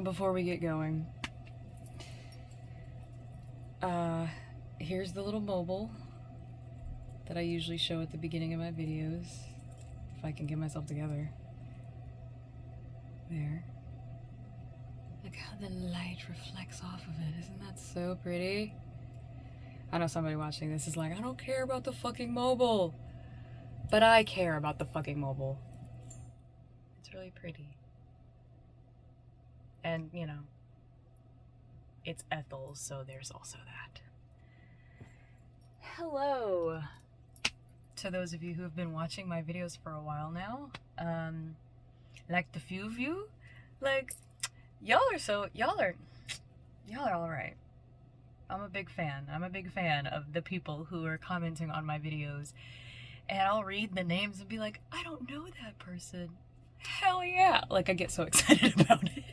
Before we get going, here's the little mobile that I usually show at the beginning of my videos, if I can get myself together. There. Look how the light reflects off of it. Isn't that so pretty? I know somebody watching this is like, I don't care about the fucking mobile. But I care about the fucking mobile. It's really pretty. And, you know, it's Ethel's, so there's also that. Hello to those of you who have been watching my videos for a while now. Like the few of you, like, y'all are all right. I'm a big fan. I'm a big fan of the people who are commenting on my videos, and I'll read the names and be like, I don't know that person. Hell yeah. Like, I get so excited about it.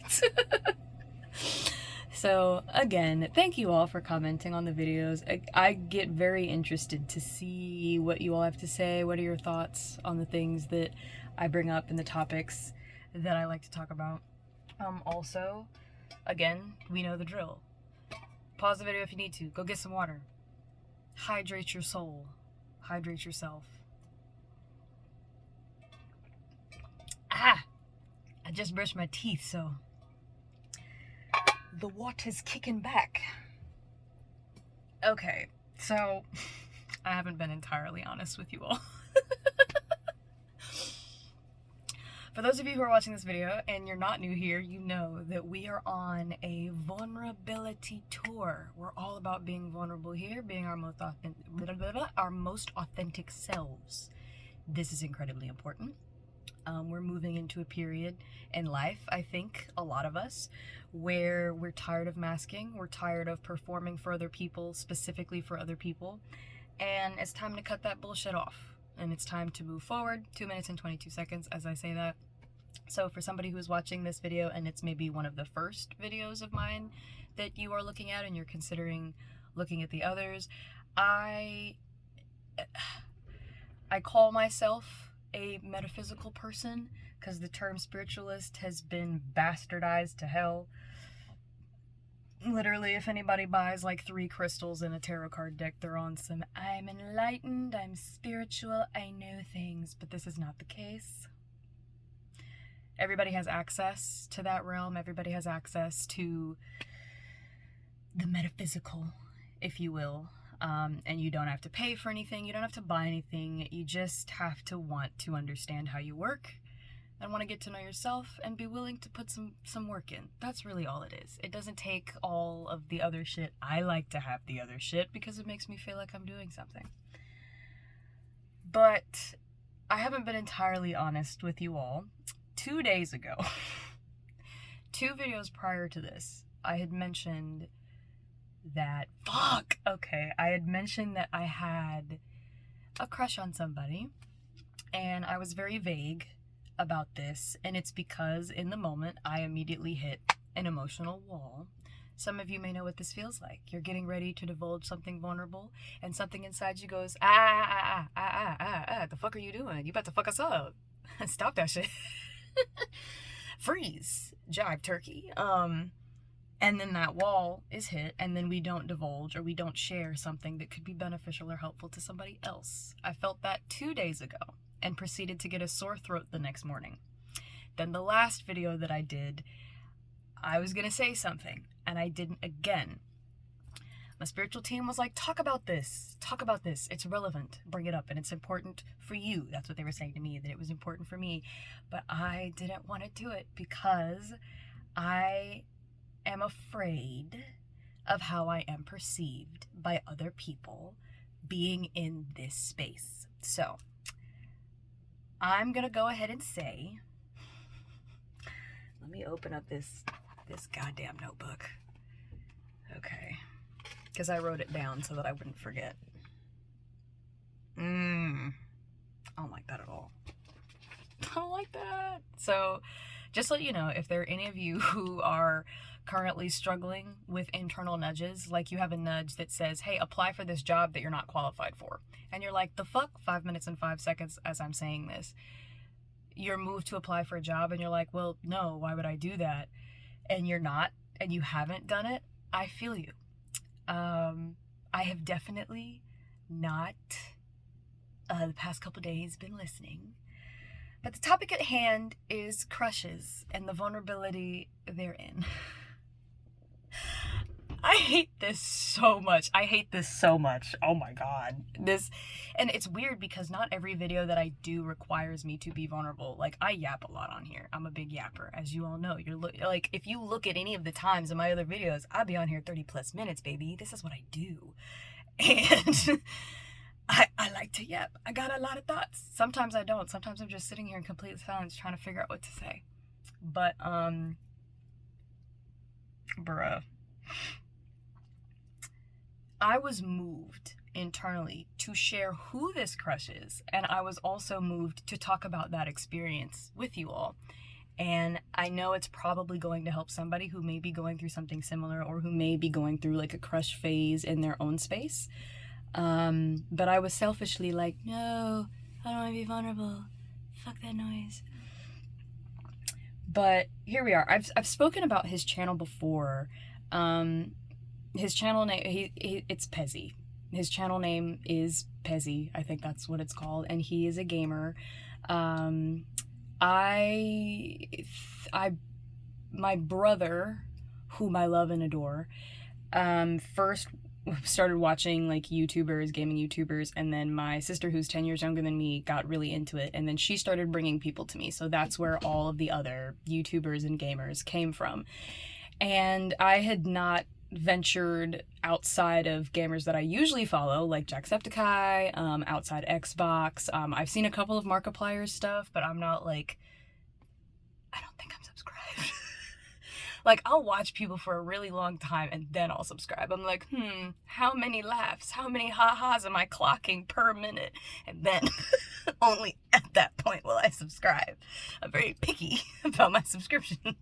So again, thank you all for commenting on the videos. I get very interested to see what you all have to say. What are your thoughts on the things that I bring up and the topics that I like to talk about? Also, again, we know the drill. Pause the video if you need to. Go get some water. Hydrate your soul. Hydrate yourself. I just brushed my teeth, so the water's kicking back. Okay, so I haven't been entirely honest with you all. For those of you who are watching this video and you're not new here, you know that we are on a vulnerability tour. We're all about being vulnerable here, being our most authentic selves. This is incredibly important. We're moving into a period in life, I think, a lot of us, where we're tired of masking, we're tired of performing for other people, specifically for other people, and it's time to cut that bullshit off. And it's time to move forward. 2 minutes and 22 seconds as I say that. So for somebody who's watching this video and it's maybe one of the first videos of mine that you are looking at and you're considering looking at the others, I call myself a metaphysical person because the term spiritualist has been bastardized to hell. Literally, if anybody buys like 3 crystals in a tarot card deck, they're on some, I'm enlightened, I'm spiritual, I know things, but this is not the case. Everybody has access to that realm. Everybody has access to the metaphysical, if you will. And you don't have to pay for anything. You don't have to buy anything. You just have to want to understand how you work and want to get to know yourself and be willing to put some work in. That's really all it is. It doesn't take all of the other shit. I like to have the other shit because it makes me feel like I'm doing something. But I haven't been entirely honest with you all. 2 days ago, 2 videos prior to this, I had mentioned that, I had mentioned that I had a crush on somebody, and I was very vague about this, and it's because in the moment I immediately hit an emotional wall. Some of you may know what this feels like. You're getting ready to divulge something vulnerable, and something inside you goes, the fuck are you doing? You about to fuck us up. Stop that shit. Freeze, jive turkey. And then that wall is hit, and then we don't divulge or we don't share something that could be beneficial or helpful to somebody else. I felt that 2 days ago and proceeded to get a sore throat the next morning. Then the last video that I did, I was gonna say something and I didn't again. My spiritual team was like, talk about this, it's relevant, bring it up, and it's important for you. That's what they were saying to me, that it was important for me. But I didn't want to do it because I am afraid of how I am perceived by other people being in this space. So I'm gonna go ahead and say, let me open up this goddamn notebook. Okay. Because I wrote it down so that I wouldn't forget. I don't like that at all. I don't like that. So, just so you know, if there are any of you who are currently struggling with internal nudges, like you have a nudge that says, hey, apply for this job that you're not qualified for. And you're like, the fuck? 5 minutes and 5 seconds as I'm saying this. you're moved to apply for a job and you're like, well, no, why would I do that? And you're not, and you haven't done it, I feel you. I have definitely not, the past couple days, been listening. But the topic at hand is crushes and the vulnerability therein. I hate this so much. Oh my god. And it's weird because not every video that I do requires me to be vulnerable. Like, I yap a lot on here. I'm a big yapper, as you all know. Like, if you look at any of the times in my other videos, I'll be on here 30 plus minutes, baby. This is what I do. And I like to yap. I got a lot of thoughts. Sometimes I don't. Sometimes I'm just sitting here in complete silence trying to figure out what to say. But, bruh. I was moved internally to share who this crush is, and I was also moved to talk about that experience with you all. And I know it's probably going to help somebody who may be going through something similar, or who may be going through like a crush phase in their own space. But I was selfishly like, no, I don't want to be vulnerable. Fuck that noise. But here we are. I've spoken about his channel before. His channel name, it's Pezzy. His channel name is Pezzy. I think that's what it's called. And he is a gamer. My brother, whom I love and adore, first started watching like YouTubers, gaming YouTubers, and then my sister, who's 10 years younger than me, got really into it, and then she started bringing people to me. So that's where all of the other YouTubers and gamers came from. And I had not ventured outside of gamers that I usually follow, like Jacksepticeye, outside Xbox. I've seen a couple of Markiplier's stuff, but I'm not like, I don't think I'm subscribed. Like, I'll watch people for a really long time and then I'll subscribe. I'm like, how many laughs, how many ha-has am I clocking per minute? And then only at that point will I subscribe. I'm very picky about my subscriptions.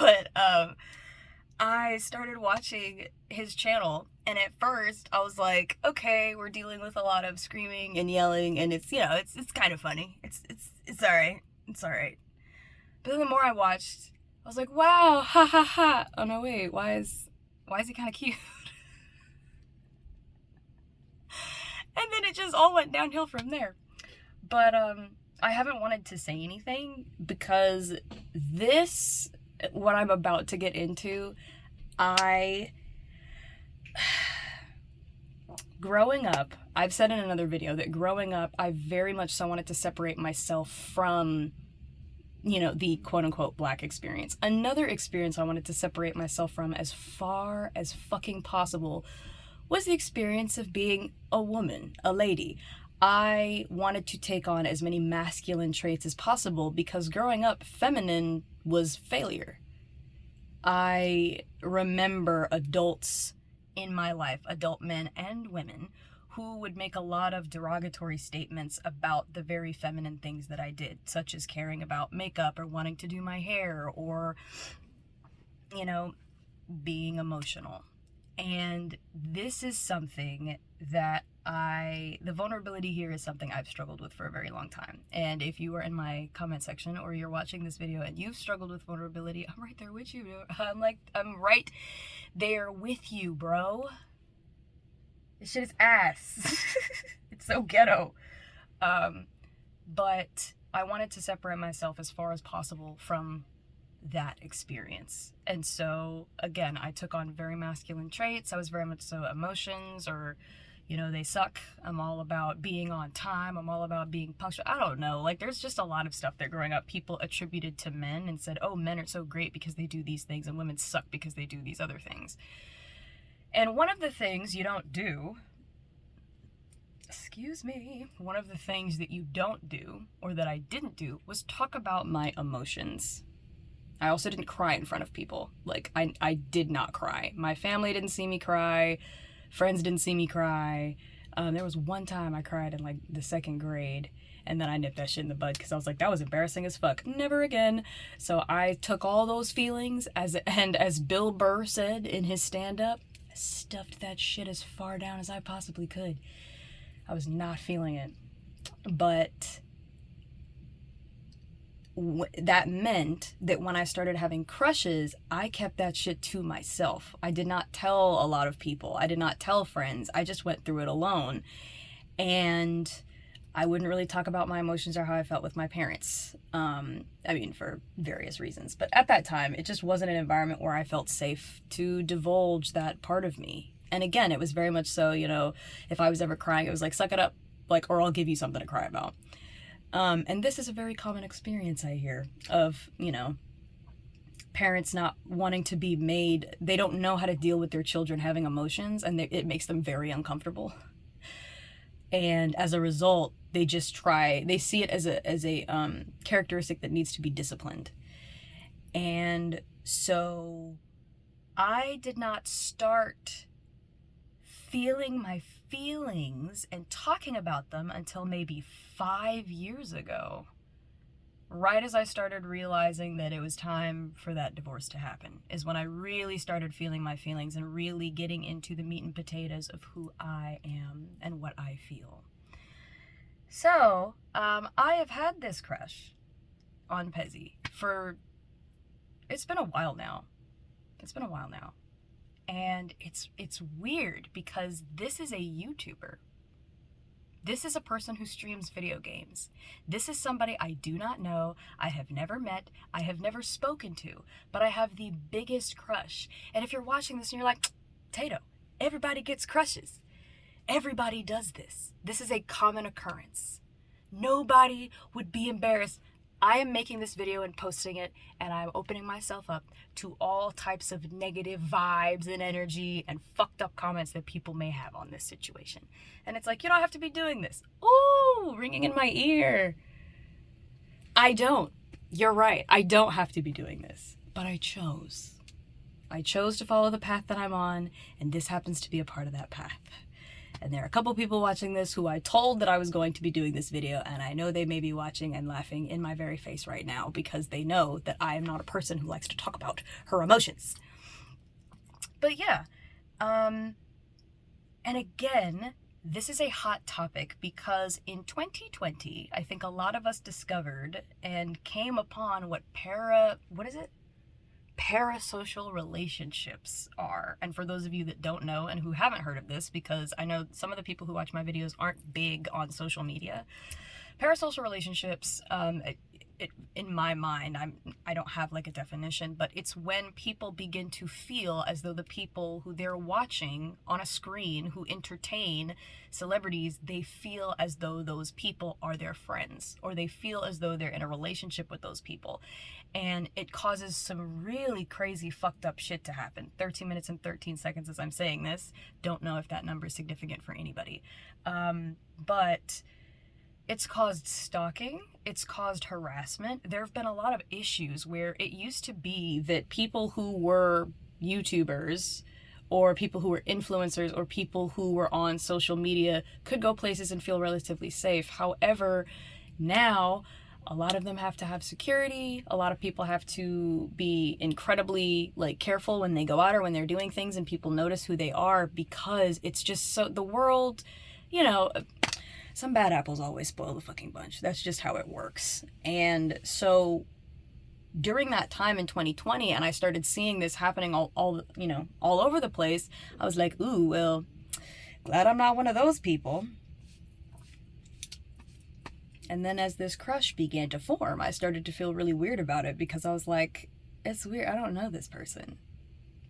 But I started watching his channel, and at first I was like, okay, we're dealing with a lot of screaming and yelling, and it's, you know, it's kind of funny. It's all right. It's all right. But then the more I watched, I was like, wow, ha ha ha. Oh no, wait, why is he kind of cute? And then it just all went downhill from there. But I haven't wanted to say anything because this, what I'm about to get into, growing up, I've said in another video that growing up, I very much so wanted to separate myself from, you know, the quote-unquote black experience. Another experience I wanted to separate myself from as far as fucking possible was the experience of being a woman, a lady. I wanted to take on as many masculine traits as possible because growing up, feminine was failure. I remember adults in my life, adult men and women, who would make a lot of derogatory statements about the very feminine things that I did, such as caring about makeup or wanting to do my hair or, you know, being emotional. And this is something that the vulnerability here is something I've struggled with for a very long time. And if you are in my comment section or you're watching this video and you've struggled with vulnerability, I'm right there with you. I'm right there with you, bro. This shit is ass. It's so ghetto. But I wanted to separate myself as far as possible from that experience. And so, again, I took on very masculine traits. I was very much so emotions, or, you know, they suck. I'm all about being on time. I'm all about being punctual. I don't know. Like, there's just a lot of stuff that growing up people attributed to men and said, oh, men are so great because they do these things and women suck because they do these other things. And one of the things you don't do, one of the things that you don't do, or that I didn't do, was talk about my emotions. I also didn't cry in front of people. Like, I did not cry. My family didn't see me cry. Friends didn't see me cry. There was one time I cried in, like, the 2nd grade, and then I nipped that shit in the bud because I was like, that was embarrassing as fuck. Never again. So I took all those feelings, and as Bill Burr said in his stand-up, I stuffed that shit as far down as I possibly could. I was not feeling it. But that meant that when I started having crushes, I kept that shit to myself. I did not tell a lot of people. I did not tell friends. I just went through it alone. And I wouldn't really talk about my emotions or how I felt with my parents. For various reasons. But at that time, it just wasn't an environment where I felt safe to divulge that part of me. And again, it was very much so, if I was ever crying, it was like, suck it up, or I'll give you something to cry about. And this is a very common experience I hear of, parents not wanting to be made, they don't know how to deal with their children having emotions, and it makes them very uncomfortable. And as a result, they see it as a characteristic that needs to be disciplined. And so I did not start feeling my feelings and talking about them until maybe 5 years ago. Right as I started realizing that it was time for that divorce to happen is when I really started feeling my feelings and really getting into the meat and potatoes of who I am and what I feel. So, I have had this crush on Pezzy it's been a while now. And it's weird because this is a YouTuber. This is a person who streams video games. This is somebody I do not know, I have never met, I have never spoken to, but I have the biggest crush. And if you're watching this and you're like, Tato, everybody gets crushes. Everybody does this. This is a common occurrence. Nobody would be embarrassed. I am making this video and posting it, and I'm opening myself up to all types of negative vibes and energy and fucked up comments that people may have on this situation. And it's like, you don't have to be doing this. Ooh, ringing in my ear. I don't. You're right. I don't have to be doing this. But I chose. I chose to follow the path that I'm on, and this happens to be a part of that path. And there are a couple people watching this who I told that I was going to be doing this video, and I know they may be watching and laughing in my very face right now because they know that I am not a person who likes to talk about her emotions. But yeah, and again, this is a hot topic because in 2020, I think a lot of us discovered and came upon what parasocial relationships are. And for those of you that don't know and who haven't heard of this, because I know some of the people who watch my videos aren't big on social media, parasocial relationships, in my mind, I don't have like a definition, but it's when people begin to feel as though the people who they're watching on a screen who entertain celebrities, they feel as though those people are their friends, or they feel as though they're in a relationship with those people. And it causes some really crazy fucked up shit to happen. 13 minutes and 13 seconds as I'm saying this. Don't know if that number is significant for anybody. But it's caused stalking, it's caused harassment. There have been a lot of issues where it used to be that people who were YouTubers or people who were influencers or people who were on social media could go places and feel relatively safe. However, now a lot of them have to have security. A lot of people have to be incredibly careful when they go out or when they're doing things and people notice who they are, because it's just so the world, some bad apples always spoil the fucking bunch. That's just how it works. And so during that time in 2020, and I started seeing this happening all over the place, I was like, ooh, well, glad I'm not one of those people. And then as this crush began to form, I started to feel really weird about it because I was like, it's weird. I don't know this person.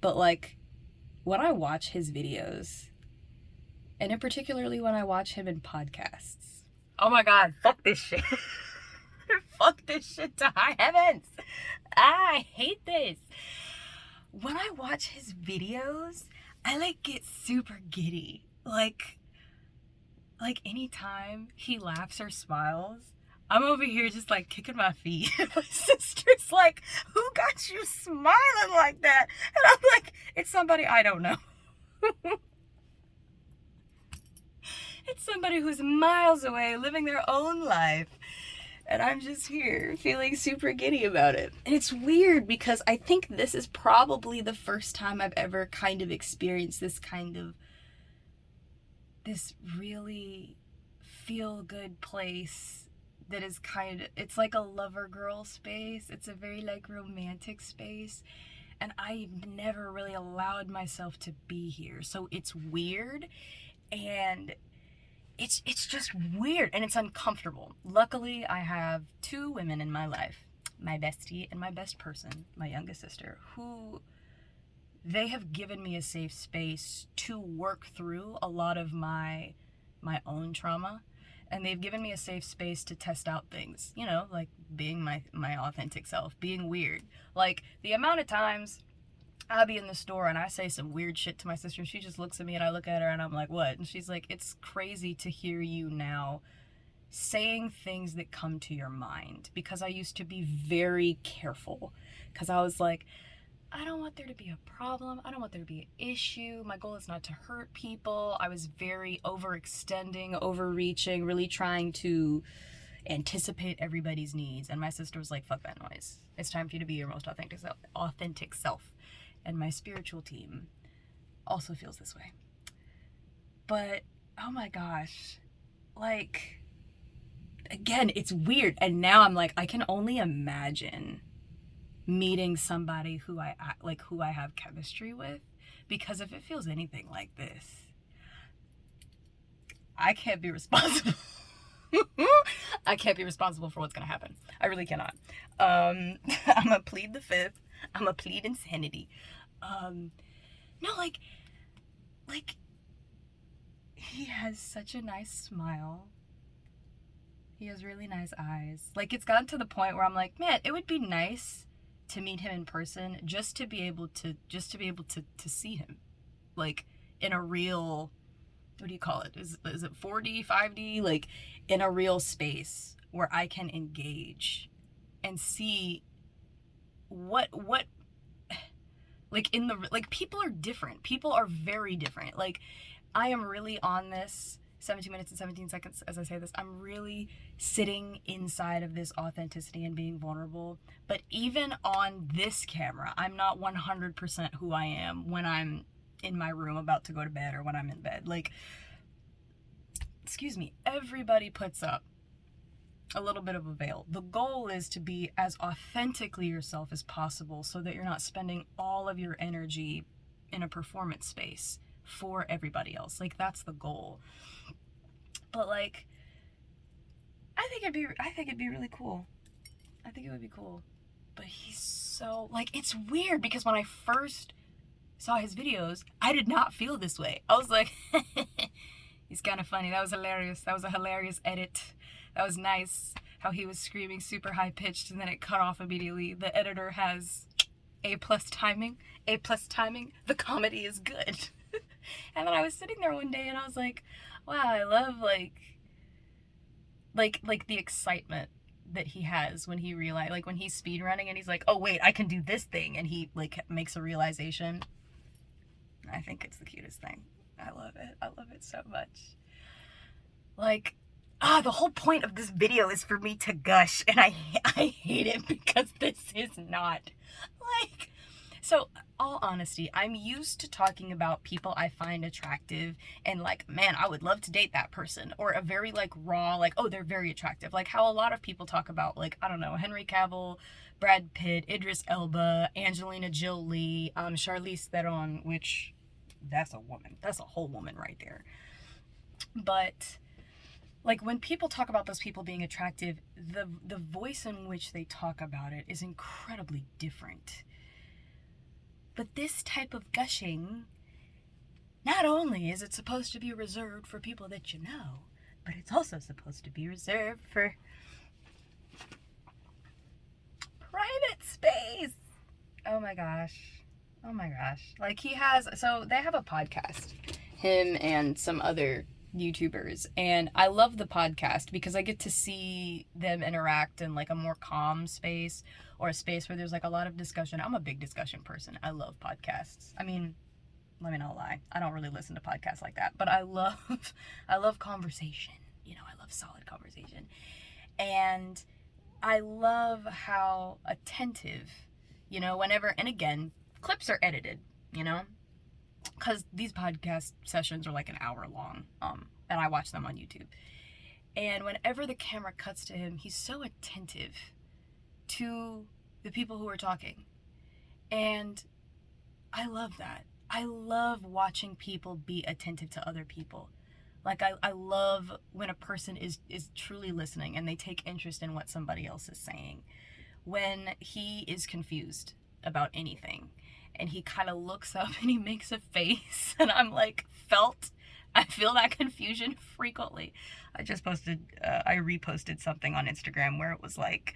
But when I watch his videos, and in particularly when I watch him in podcasts. Oh my God, fuck this shit. Fuck this shit to high heavens. I hate this. When I watch his videos, I get super giddy. Anytime he laughs or smiles, I'm over here just kicking my feet. My sister's like, who got you smiling like that? And I'm like, it's somebody I don't know. It's somebody who's miles away living their own life. And I'm just here feeling super giddy about it. And it's weird because I think this is probably the first time I've ever kind of experienced this really feel-good place that is kind of, it's like a lover girl space. It's a very like romantic space. And I never really allowed myself to be here. So it's weird, and it's just weird, and it's uncomfortable. Luckily, I have two women in my life, my bestie and my best person, my youngest sister, who they have given me a safe space to work through a lot of my own trauma, and they've given me a safe space to test out things, you know, like being my authentic self, being weird. Like the amount of times I'll be in the store and I say some weird shit to my sister, and she just looks at me and I look at her and I'm like, what? And she's like, it's crazy to hear you now saying things that come to your mind, because I used to be very careful, because I was like, I don't want there to be a problem. I don't want there to be an issue. My goal is not to hurt people. I was very overextending, overreaching, really trying to anticipate everybody's needs. And my sister was like, fuck that noise. It's time for you to be your most authentic self. And my spiritual team also feels this way. But, oh my gosh, like, again, it's weird. And now I'm like, I can only imagine meeting somebody who I have chemistry with, because if it feels anything like this, I can't be responsible. I can't be responsible for what's gonna happen. I really cannot. I'm gonna plead the fifth. I'm gonna plead insanity. No, like, he has such a nice smile. He has really nice eyes. Like, it's gotten to the point where I'm like, man, it would be nice to meet him in person, just to be able to see him, like, in a real, what do you call it? Is it 4D, 5D? Like, in a real space where I can engage and see what like, in the, like, people are different. People are very different. Like, I am really on this 17 minutes and 17 seconds as I say this. I'm really sitting inside of this authenticity and being vulnerable. But even on this camera, I'm not 100% who I am when I'm in my room about to go to bed, or when I'm in bed. Like, excuse me, everybody puts up a little bit of a veil. The goal is to be as authentically yourself as possible, so that you're not spending all of your energy in a performance space for everybody else. Like, that's the goal. But, like, I think it'd be really cool. I think it would be cool. But he's so, like, it's weird, because when I first saw his videos, I did not feel this way. I was like, he's kind of funny. That was hilarious. That was a hilarious edit. That was nice how he was screaming super high pitched and then it cut off immediately. The editor has A+ timing. A+ timing. The comedy is good. And then I was sitting there one day and I was like, wow, I love like the excitement that he has when he realized, like, when he's speed running and he's like, oh wait, I can do this thing, and he like makes a realization. I think it's the cutest thing. I love it. I love it so much. Like, the whole point of this video is for me to gush, and I hate it, because this is not, like, so, all honesty, I'm used to talking about people I find attractive, and like, man, I would love to date that person, or a very, like, raw, like, oh, they're very attractive, like how a lot of people talk about, like, I don't know, Henry Cavill, Brad Pitt, Idris Elba, Angelina Jolie, Charlize Theron, which, that's a woman, that's a whole woman right there. But, like, when people talk about those people being attractive, the voice in which they talk about it is incredibly different. But this type of gushing, not only is it supposed to be reserved for people that you know, but it's also supposed to be reserved for private space. Oh my gosh. Oh my gosh. Like, he has, so they have a podcast, him and some other YouTubers, and I love the podcast because I get to see them interact in like a more calm space, or a space where there's like a lot of discussion. I'm a big discussion person. I love podcasts. I mean, let me not lie, I don't really listen to podcasts like that, but I love conversation. You know, I love solid conversation, and I love how attentive, you know, whenever, and again, clips are edited, you know, because these podcast sessions are like an hour long, and I watch them on YouTube. And whenever the camera cuts to him, he's so attentive to the people who are talking. And I love that. I love watching people be attentive to other people. Like, I love when a person is truly listening and they take interest in what somebody else is saying. When he is confused about anything and he kind of looks up and he makes a face and I'm like, I feel that confusion frequently. I reposted something on Instagram where it was like,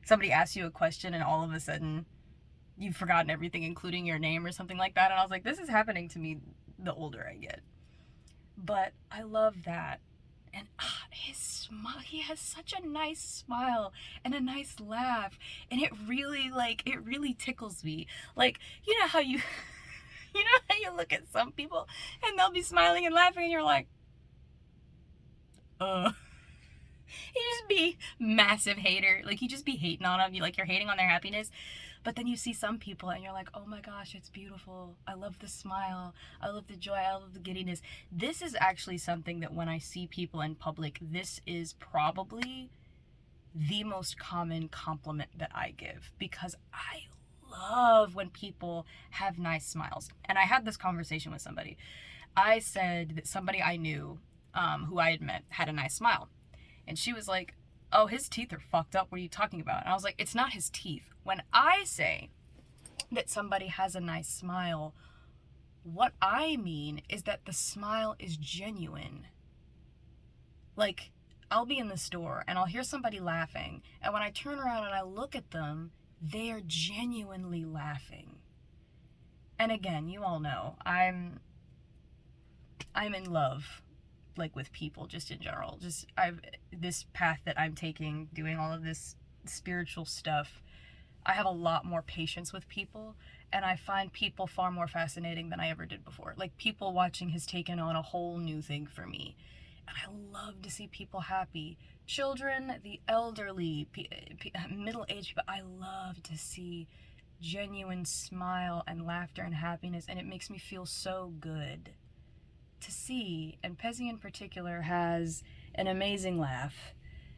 somebody asks you a question and all of a sudden you've forgotten everything, including your name or something like that. And I was like, this is happening to me the older I get. But I love that. And his smile, he has such a nice smile and a nice laugh. And it really tickles me. Like, you know how you look at some people and they'll be smiling and laughing and you're like, you just be massive hater. Like, you just be hating on them. You're hating on their happiness. But then you see some people and you're like, oh my gosh, it's beautiful. I love the smile. I love the joy. I love the giddiness. This is actually something that when I see people in public, this is probably the most common compliment that I give, because I love when people have nice smiles. And I had this conversation with somebody. I said that somebody I knew, who I had met, had a nice smile. And she was like, oh, his teeth are fucked up. What are you talking about? And I was like, it's not his teeth. When I say that somebody has a nice smile, what I mean is that the smile is genuine. Like, I'll be in the store and I'll hear somebody laughing, and when I turn around and I look at them, they are genuinely laughing. And again, you all know, I'm in love, like, with people just in general. This path that I'm taking, doing all of this spiritual stuff, I have a lot more patience with people, and I find people far more fascinating than I ever did before. Like, people watching has taken on a whole new thing for me, and I love to see people happy. Children, the elderly, middle-aged people, I love to see genuine smile and laughter and happiness, and it makes me feel so good to see. And Pezzy in particular has an amazing laugh,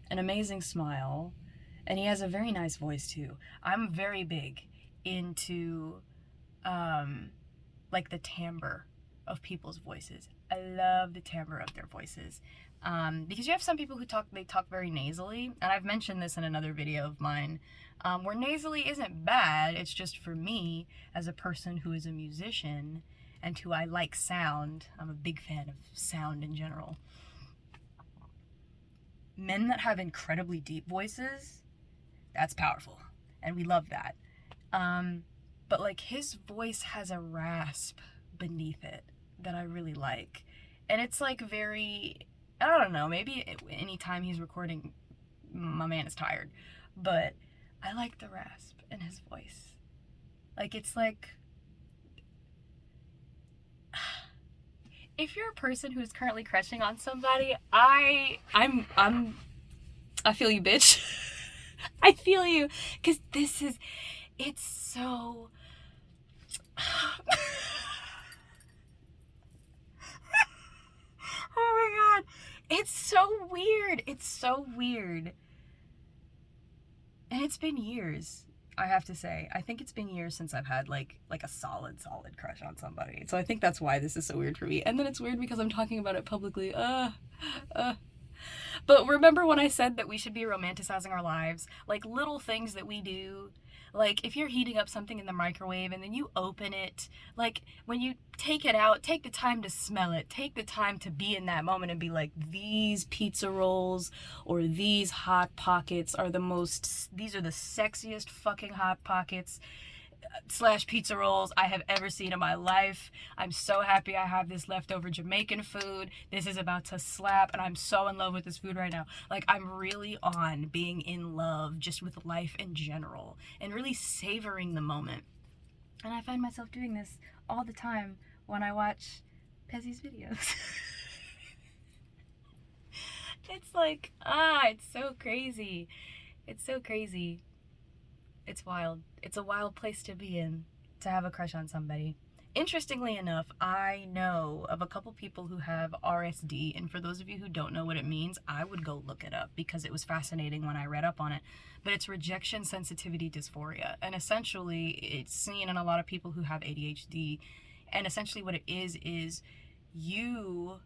an amazing smile, and he has a very nice voice too. I'm very big into like the timbre of people's voices. I love the timbre of their voices, because you have some people who talk very nasally, and I've mentioned this in another video of mine, where nasally isn't bad. It's just, for me as a person who is a musician and who I like sound, I'm a big fan of sound in general. Men that have incredibly deep voices, that's powerful, and we love that. But like, his voice has a rasp beneath it that I really like, and it's like very, I don't know, maybe anytime he's recording, my man is tired, but I like the rasp in his voice. Like, it's like, if you're a person who's currently crushing on somebody, I feel you, bitch. I feel you, because it's so oh my god, it's so weird. It's so weird. And it's been years, I have to say. I think it's been years since I've had like a solid crush on somebody. So I think that's why this is so weird for me. And then it's weird because I'm talking about it publicly. But remember when I said that we should be romanticizing our lives? Like, little things that we do. Like, if you're heating up something in the microwave and then you open it, like, when you take it out, take the time to smell it. Take the time to be in that moment and be like, these pizza rolls or these Hot Pockets are these are the sexiest fucking Hot Pockets / pizza rolls I have ever seen in my life. I'm so happy I have this leftover Jamaican food. This is about to slap, and I'm so in love with this food right now. Like, I'm really on being in love just with life in general and really savoring the moment. And I find myself doing this all the time when I watch Pezzy's videos. It's like, it's so crazy. It's so crazy. It's wild. It's a wild place to be in, to have a crush on somebody. Interestingly enough, I know of a couple people who have RSD, and for those of you who don't know what it means, I would go look it up because it was fascinating when I read up on it. But it's rejection sensitivity dysphoria, and essentially it's seen in a lot of people who have ADHD. And essentially what it is you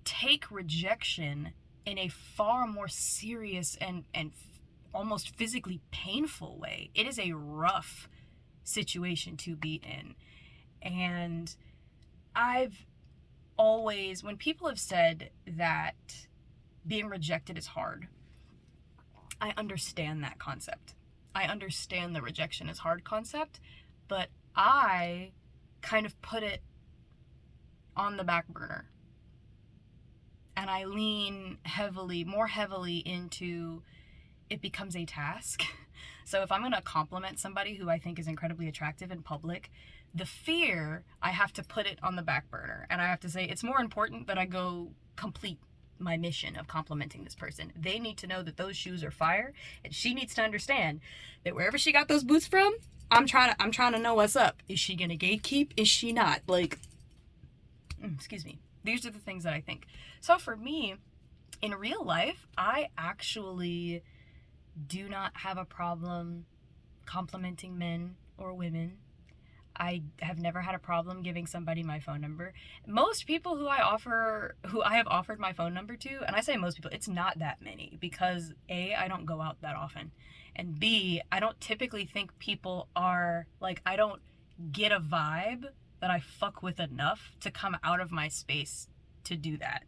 take rejection in a far more serious and almost physically painful way. It is a rough situation to be in. And I've always, when people have said that being rejected is hard, I understand that concept. I understand the rejection is hard concept, but I kind of put it on the back burner. And I lean more heavily into it becomes a task. So if I'm going to compliment somebody who I think is incredibly attractive in public, the fear, I have to put it on the back burner. And I have to say, it's more important that I go complete my mission of complimenting this person. They need to know that those shoes are fire, and she needs to understand that wherever she got those boots from, I'm trying to know what's up. Is she going to gatekeep? Is she not? Like, excuse me. These are the things that I think. So for me, in real life, I actually do not have a problem complimenting men or women. I have never had a problem giving somebody my phone number. Most people who I have offered my phone number to, and I say most people, it's not that many, because A, I don't go out that often, and B, I don't typically think people are, like, I don't get a vibe that I fuck with enough to come out of my space to do that.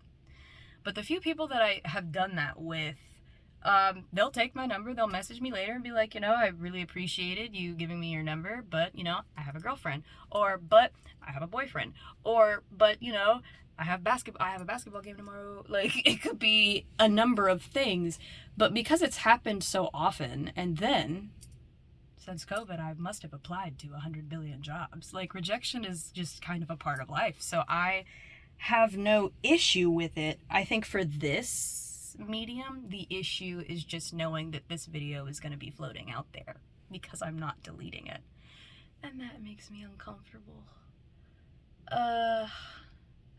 But the few people that I have done that with, they'll take my number, they'll message me later and be like, I really appreciated you giving me your number, but, I have a girlfriend, or, but I have a boyfriend, or, but, I have a basketball game tomorrow. Like, it could be a number of things, but because it's happened so often, and then, since COVID, I must have applied to 100 billion jobs. Like, rejection is just kind of a part of life, so I have no issue with it. I think for this medium, the issue is just knowing that this video is going to be floating out there because I'm not deleting it, and that makes me uncomfortable. That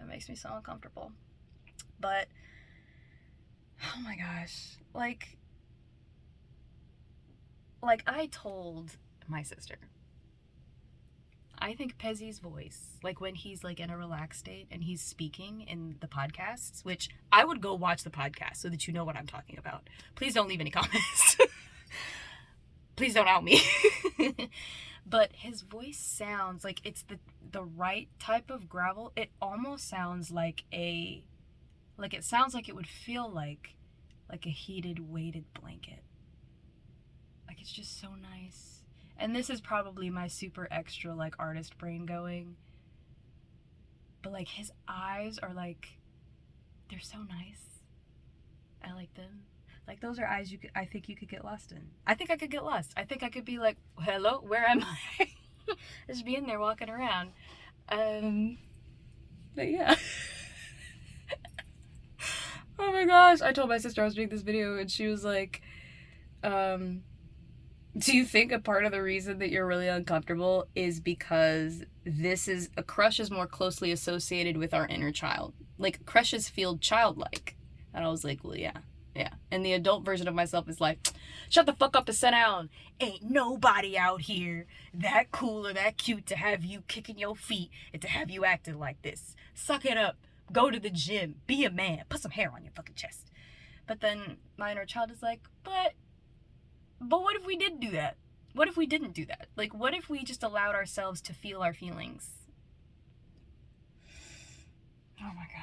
makes me so uncomfortable. But oh my gosh, like I told my sister, I think Pezzy's voice, like when he's like in a relaxed state and he's speaking in the podcasts, which I would go watch the podcast so that you know what I'm talking about. Please don't leave any comments. Please don't out me. But his voice sounds like it's the right type of gravel. It almost sounds like it sounds like it would feel like a heated, weighted blanket. Like, it's just so nice. And this is probably my super extra, like, artist brain going. But, like, his eyes are, like, they're so nice. I like them. Like, those are eyes I think you could get lost in. I think I could get lost. I think I could be like, hello, where am I? Just be in there walking around. But yeah. Oh my gosh. I told my sister I was doing this video and she was like, do you think a part of the reason that you're really uncomfortable is because a crush is more closely associated with our inner child? Like, crushes feel childlike. And I was like, well, yeah. And the adult version of myself is like, shut the fuck up and sit down. Ain't nobody out here that cool or that cute to have you kicking your feet and to have you acting like this. Suck it up. Go to the gym. Be a man. Put some hair on your fucking chest. But then my inner child is like, but what if we did do that? What if we didn't do that? Like, what if we just allowed ourselves to feel our feelings? Oh my god.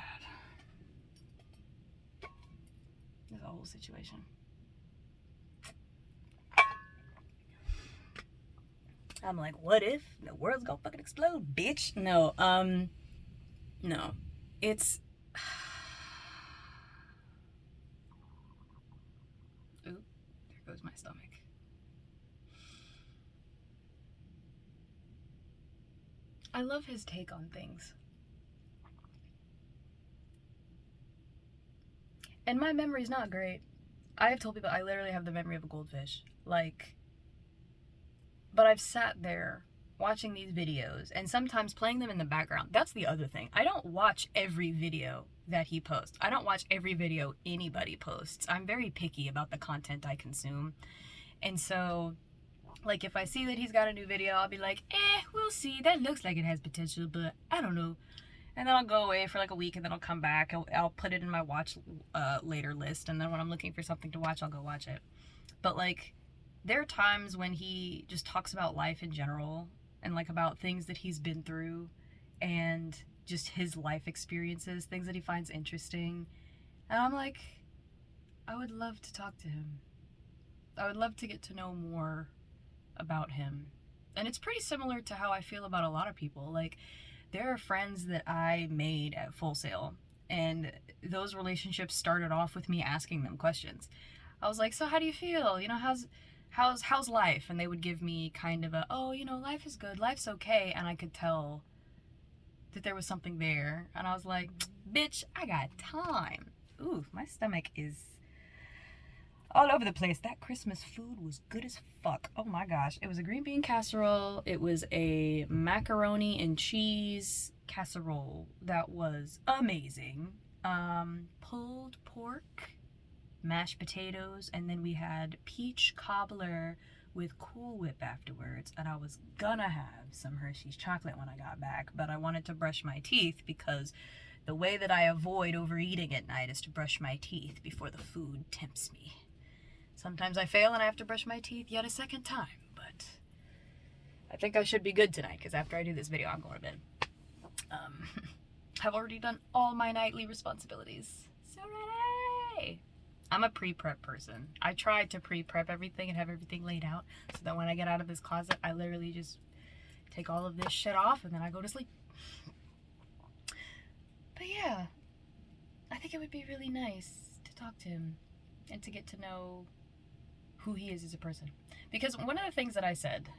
This is a whole situation. I'm like, what if the world's gonna fucking explode, bitch? No, no. It's... Ooh, there goes my stomach. I love his take on things. And my memory's not great. I have told people I literally have the memory of a goldfish. Like, but I've sat there watching these videos and sometimes playing them in the background. That's the other thing. I don't watch every video that he posts. I don't watch every video anybody posts. I'm very picky about the content I consume. And so, like, if I see that he's got a new video, I'll be like, we'll see. That looks like it has potential, but I don't know. And then I'll go away for like a week, and then I'll come back. I'll put it in my watch later list, and then when I'm looking for something to watch, I'll go watch it. But, like, there are times when he just talks about life in general, and, like, about things that he's been through, and just his life experiences, things that he finds interesting. And I'm like, I would love to talk to him. I would love to get to know more about him. And it's pretty similar to how I feel about a lot of people. Like, there are friends that I made at Full Sail, and those relationships started off with me asking them questions. I was like, so how do you feel? You know, how's life? And they would give me kind of a, oh, you know, life is good, life's okay. And I could tell that there was something there. And I was like, bitch, I got time. Ooh, my stomach is all over the place. That Christmas food was good as fuck. Oh my gosh. It was a green bean casserole. It was a macaroni and cheese casserole that was amazing. Pulled pork, mashed potatoes, and then we had peach cobbler with Cool Whip afterwards. And I was gonna have some Hershey's chocolate when I got back, but I wanted to brush my teeth because the way that I avoid overeating at night is to brush my teeth before the food tempts me. Sometimes I fail and I have to brush my teeth yet a second time, but I think I should be good tonight, because after I do this video, I'm going to bed. I've already done all my nightly responsibilities. So ready! I'm a pre-prep person. I try to pre-prep everything and have everything laid out so that when I get out of this closet, I literally just take all of this shit off and then I go to sleep. But yeah, I think it would be really nice to talk to him and to get to know who he is as a person. Because one of the things that I said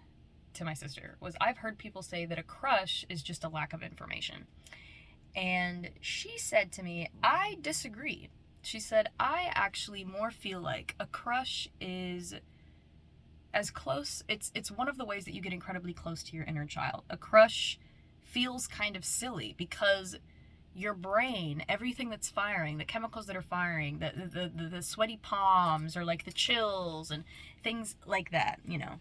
to my sister was, I've heard people say that a crush is just a lack of information. And she said to me, I disagree. She said, I actually more feel like a crush is as close, it's one of the ways that you get incredibly close to your inner child. A crush feels kind of silly because your brain, everything that's firing, the chemicals that are firing, the sweaty palms, or like the chills and things like that, you know,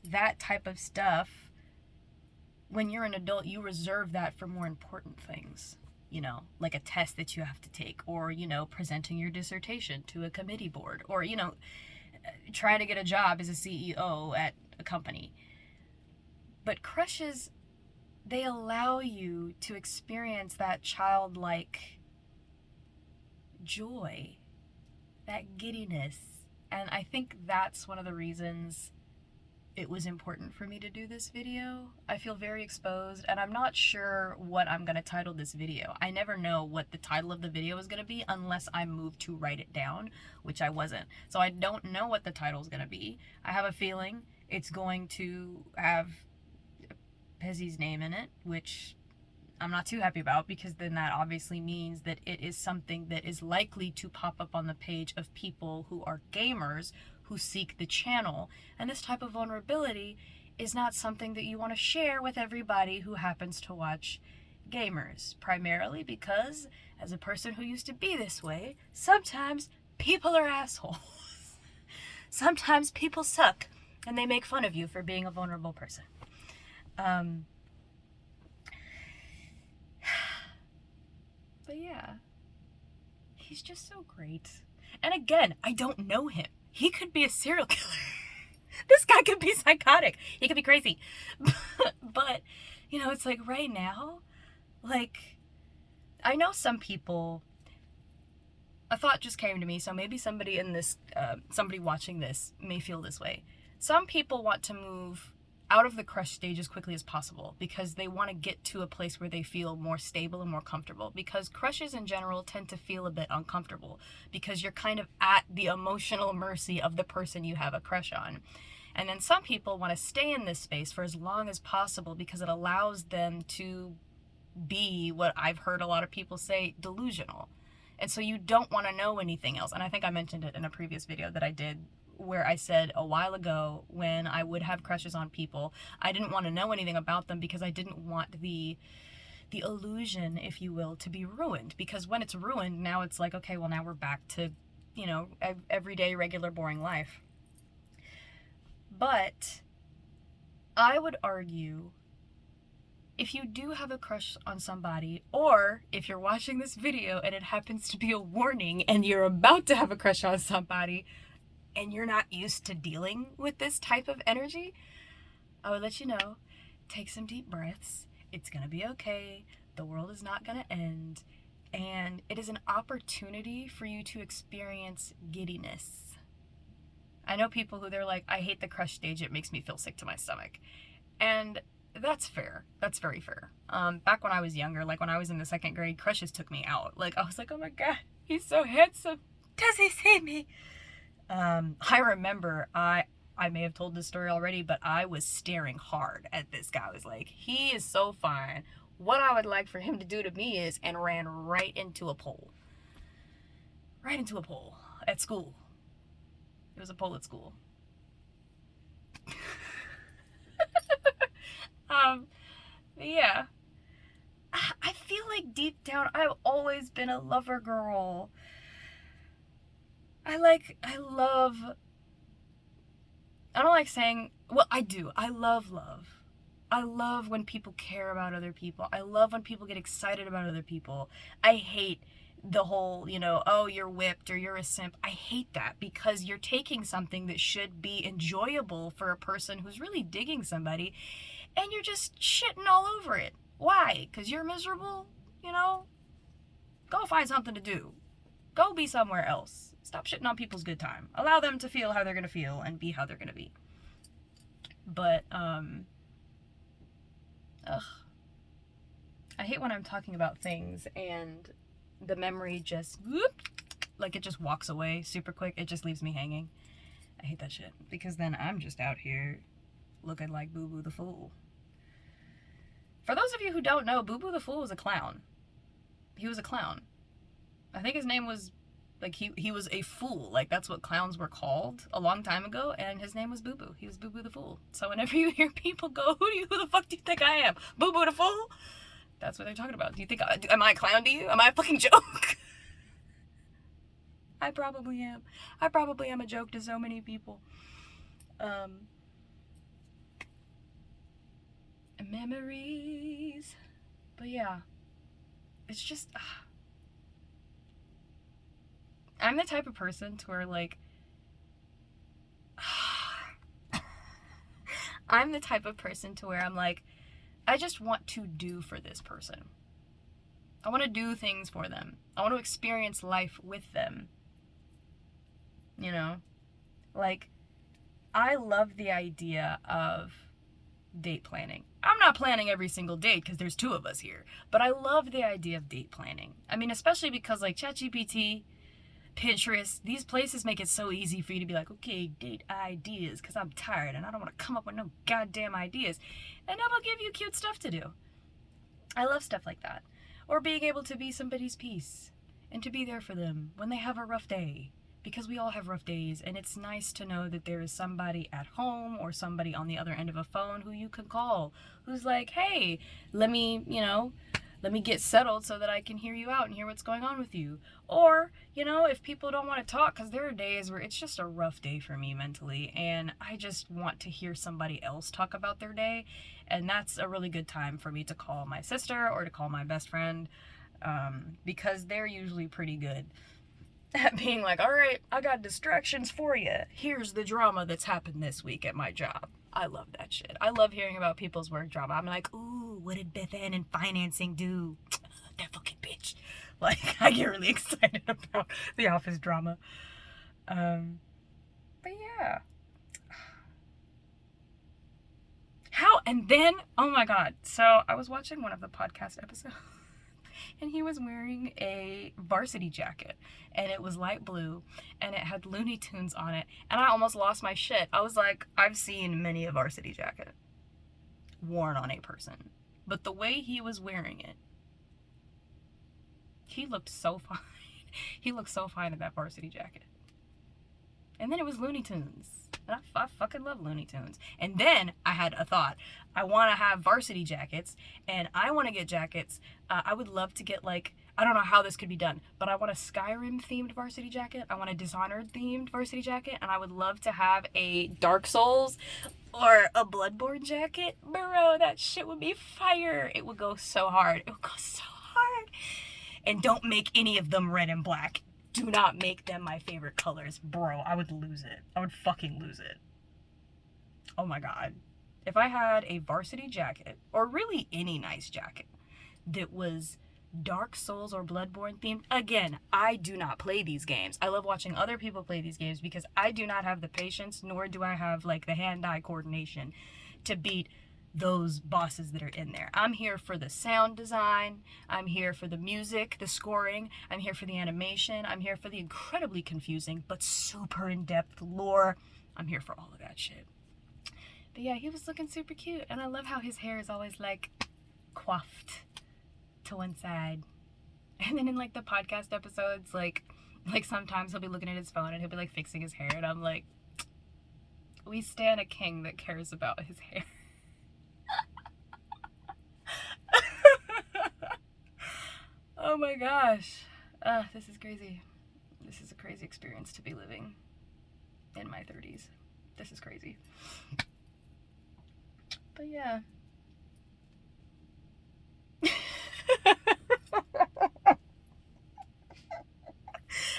that type of stuff, when you're an adult, you reserve that for more important things, you know, like a test that you have to take, or, you know, presenting your dissertation to a committee board, or, you know, trying to get a job as a CEO at a company. But crushes, they allow you to experience that childlike joy, that giddiness. And I think that's one of the reasons it was important for me to do this video. I feel very exposed, and I'm not sure what I'm going to title this video. I never know what the title of the video is going to be unless I move to write it down, which I wasn't. So I don't know what the title is going to be. I have a feeling it's going to have Pezzy's name in it, which I'm not too happy about, because then that obviously means that it is something that is likely to pop up on the page of people who are gamers who seek the channel. And this type of vulnerability is not something that you want to share with everybody who happens to watch gamers, primarily because, as a person who used to be this way, sometimes people are assholes. Sometimes people suck and they make fun of you for being a vulnerable person. But yeah, he's just so great. And again, I don't know him. He could be a serial killer. This guy could be psychotic. He could be crazy. But, you know, it's like right now, like, I know some people, a thought just came to me, so maybe somebody in this, somebody watching this may feel this way. Some people want to move out of the crush stage as quickly as possible because they want to get to a place where they feel more stable and more comfortable, because crushes in general tend to feel a bit uncomfortable because you're kind of at the emotional mercy of the person you have a crush on. And then some people want to stay in this space for as long as possible because it allows them to be what I've heard a lot of people say, delusional. And so you don't want to know anything else. And I think I mentioned it in a previous video that I did where I said a while ago when I would have crushes on people, I didn't want to know anything about them because I didn't want the illusion, if you will, to be ruined. Because when it's ruined, now it's like, okay, well, now we're back to, you know, everyday, regular, boring life. But I would argue, if you do have a crush on somebody, or if you're watching this video and it happens to be a warning and you're about to have a crush on somebody and you're not used to dealing with this type of energy, I would let you know, take some deep breaths. It's gonna be okay. The world is not gonna end. And it is an opportunity for you to experience giddiness. I know people who they're like, I hate the crush stage. It makes me feel sick to my stomach. And that's fair. That's very fair. Back when I was younger, like when I was in the 2nd grade, crushes took me out. Like I was like, oh my God, he's so handsome. Does he see me? I remember I may have told this story already, but I was staring hard at this guy. I was like, he is so fine. What I would like for him to do to me is, and ran right into a pole. Right into a pole at school. It was a pole at school. Yeah. I feel like deep down, I've always been a lover girl. I don't like saying, well, I do. I love love. I love when people care about other people. I love when people get excited about other people. I hate the whole, you know, oh, you're whipped or you're a simp. I hate that because you're taking something that should be enjoyable for a person who's really digging somebody and you're just shitting all over it. Why? Because you're miserable? You know? Go find something to do. Go be somewhere else. Stop shitting on people's good time. Allow them to feel how they're gonna feel and be how they're gonna be. But, I hate when I'm talking about things and the memory just, whoop, like it just walks away super quick. It just leaves me hanging. I hate that shit. Because then I'm just out here looking like Boo Boo the Fool. For those of you who don't know, Boo Boo the Fool was a clown. He was a clown. I think his name was, like, he was a fool. Like, that's what clowns were called a long time ago, and his name was Boo Boo. He was Boo Boo the Fool. So whenever you hear people go, who the fuck do you think I am? Boo Boo the Fool? That's what they're talking about. Do you think, am I a clown to you? Am I a fucking joke? I probably am. I probably am a joke to so many people. Memories. But yeah, it's just, I'm the type of person to where, like, I'm the type of person to where I'm like, I just want to do for this person. I want to do things for them. I want to experience life with them. You know? Like, I love the idea of date planning. I'm not planning every single date because there's 2 of us here. But I love the idea of date planning. I mean, especially because, like, ChatGPT, Pinterest, these places make it so easy for you to be like, okay, date ideas, because I'm tired and I don't want to come up with no goddamn ideas. And it'll give you cute stuff to do. I love stuff like that. Or being able to be somebody's peace and to be there for them when they have a rough day. Because we all have rough days, and it's nice to know that there is somebody at home or somebody on the other end of a phone who you can call, who's like, hey, let me get settled so that I can hear you out and hear what's going on with you. Or, you know, if people don't want to talk, because there are days where it's just a rough day for me mentally, and I just want to hear somebody else talk about their day, and that's a really good time for me to call my sister or to call my best friend, because they're usually pretty good at being like, all right, I got distractions for you. Here's the drama that's happened this week at my job. I love that shit. I love hearing about people's work drama. I'm like, ooh, what did Beth Ann in financing do? That fucking bitch. Like, I get really excited about the office drama. But yeah. How, and then, oh my God. So I was watching one of the podcast episodes. And he was wearing a varsity jacket, and it was light blue, and it had Looney Tunes on it, and I almost lost my shit. I was like, I've seen many a varsity jacket worn on a person, but the way he was wearing it, he looked so fine. He looked so fine in that varsity jacket. And then it was Looney Tunes. And I fucking love Looney Tunes. And then I had a thought. I want to have varsity jackets, and I want to get jackets. I would love to get, like, I don't know how this could be done, but I want a Skyrim themed varsity jacket. I want a Dishonored themed varsity jacket, and I would love to have a Dark Souls or a Bloodborne jacket. Bro, that shit would be fire. It would go so hard. It would go so hard. And don't make any of them red and black. Do not make them my favorite colors. Bro, I would lose it. I would fucking lose it. Oh my god. If I had a varsity jacket, or really any nice jacket, that was Dark Souls or Bloodborne themed. Again, I do not play these games. I love watching other people play these games because I do not have the patience, nor do I have, like, the hand-eye coordination to beat those bosses that are in there. I'm here for the sound design. I'm here for the music, the scoring. I'm here for the animation. I'm here for the incredibly confusing but super in-depth lore. I'm here for all of that shit. But yeah, he was looking super cute, and I love how his hair is always, like, coiffed to one side. And then in, like, the podcast episodes, like sometimes he'll be looking at his phone and he'll be, like, fixing his hair, and I'm like, we stan a king that cares about his hair. Oh my gosh. This is crazy. This is a crazy experience to be living in my 30s. This is crazy. But yeah. If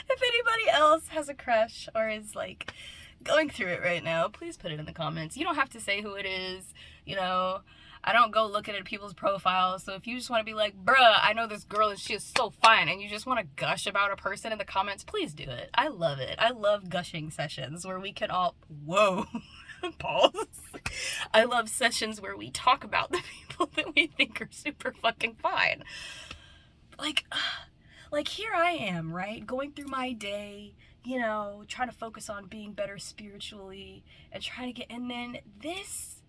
anybody else has a crush or is, like, going through it right now, please put it in the comments. You don't have to say who it is, you know. I don't go looking at people's profiles, so if you just want to be like, bruh, I know this girl and she is so fine, and you just want to gush about a person in the comments, please do it. I love it. I love gushing sessions where we can all, whoa, pause. I love sessions where we talk about the people that we think are super fucking fine. Like here I am, right, going through my day, you know, trying to focus on being better spiritually, and trying to get, and then this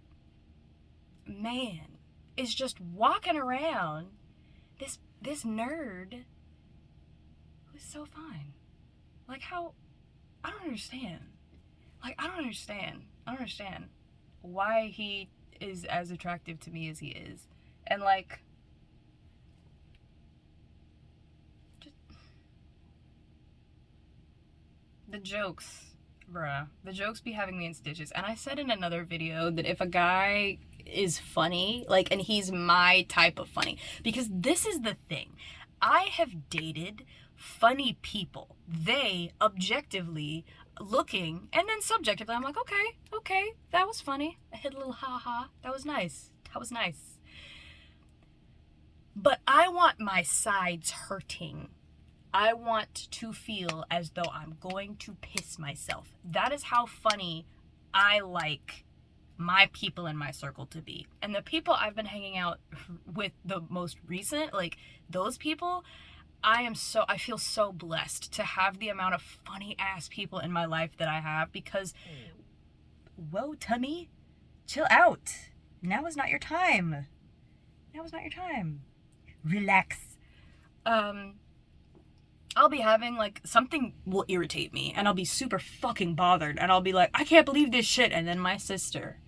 man is just walking around, this nerd who's so fine. Like, how, I don't understand. Like, I don't understand why he is as attractive to me as he is. And, like, just, the jokes, bruh. The jokes be having me in stitches. And I said in another video that if a guy is funny, like, and he's my type of funny, because this is the thing, I have dated funny people. They objectively looking, and then subjectively I'm like, okay, that was funny. I hit a little ha-ha. That was nice. But I want my sides hurting. I want to feel as though I'm going to piss myself. That is how funny I like my people in my circle to be. And the people I've been hanging out with the most recent, like, those people, I feel so blessed to have the amount of funny ass people in my life that I have, because whoa, tummy, chill out. Now is not your time. Relax. I'll be having, like, something will irritate me, and I'll be super fucking bothered, and I'll be like, I can't believe this shit, and then my sister,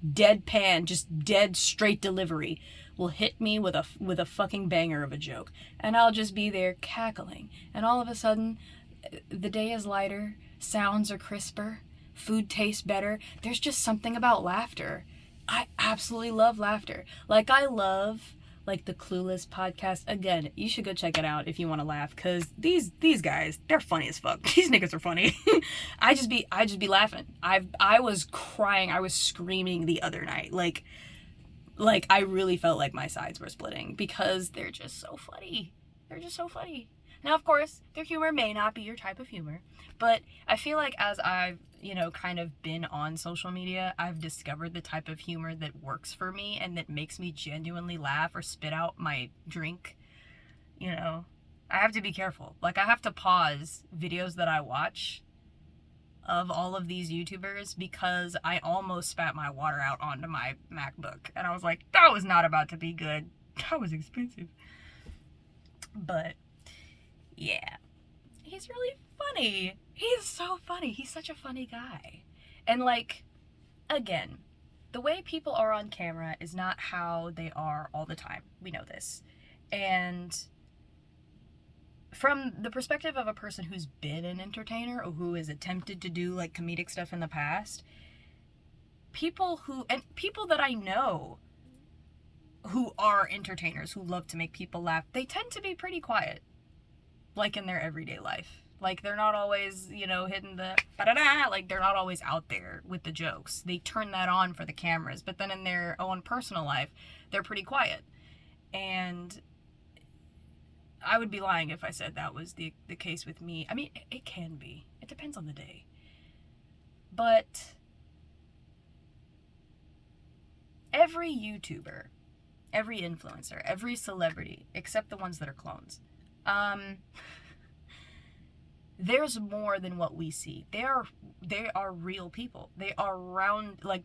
deadpan, just dead straight delivery, will hit me with a fucking banger of a joke, and I'll just be there cackling, and all of a sudden, the day is lighter, sounds are crisper, food tastes better. There's just something about laughter. I absolutely love laughter. Like, I love, like, the Clueless podcast. Again, you should go check it out if you want to laugh, because these guys, they're funny as fuck. These niggas are funny. I just be laughing. I was crying, I was screaming the other night. Like I really felt like my sides were splitting, because they're just so funny. Now, of course, their humor may not be your type of humor, but I feel like as I've, you know, kind of been on social media, I've discovered the type of humor that works for me and that makes me genuinely laugh or spit out my drink. You know, I have to be careful. Like, I have to pause videos that I watch of all of these YouTubers, because I almost spat my water out onto my MacBook, and I was like, that was not about to be good. That was expensive. But yeah, he's really funny. He's so funny. He's such a funny guy. And like, again, the way people are on camera is not how they are all the time. We know this. And from the perspective of a person who's been an entertainer or who has attempted to do like comedic stuff in the past, people that I know who are entertainers, who love to make people laugh, they tend to be pretty quiet, like in their everyday life. Like, they're not always, you know, hitting the ba-da-da, like, they're not always out there with the jokes. They turn that on for the cameras, but then in their own personal life, they're pretty quiet. And I would be lying if I said that was the case with me. I mean, it can be. It depends on the day. But every YouTuber, every influencer, every celebrity, except the ones that are clones, there's more than what we see. They are real people. They are